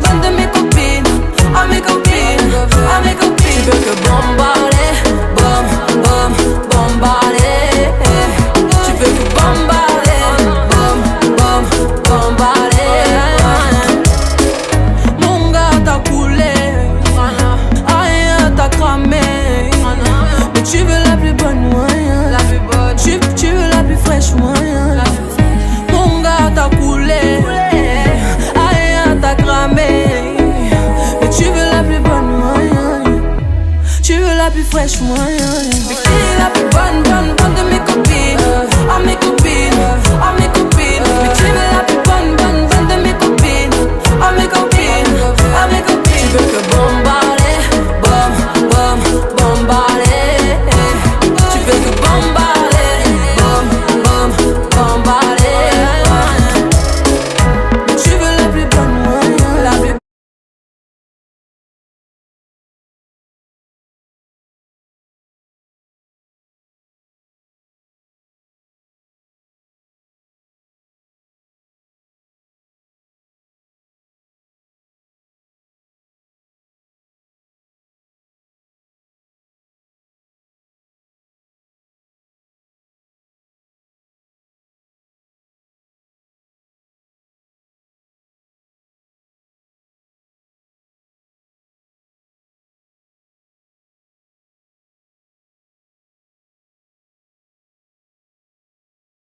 bonne de mes copines. À mes copines, à mes copines. Tu veux que bombarder, bom, bom, bombarder. Tu veux que bombarder, bom, bom, bombarder. Mon gars t'a coulé, rien t'a cramé. Mais tu veux la plus bonne moyen, tu veux la plus fraîche moyen. Mon gars t'a coulé, rien t'a cramé. Mais tu veux la plus bonne moyen, tu veux la plus fraîche moyen. Mais qui est la plus bonne, bonne, bonne de mes copines? À mes copines.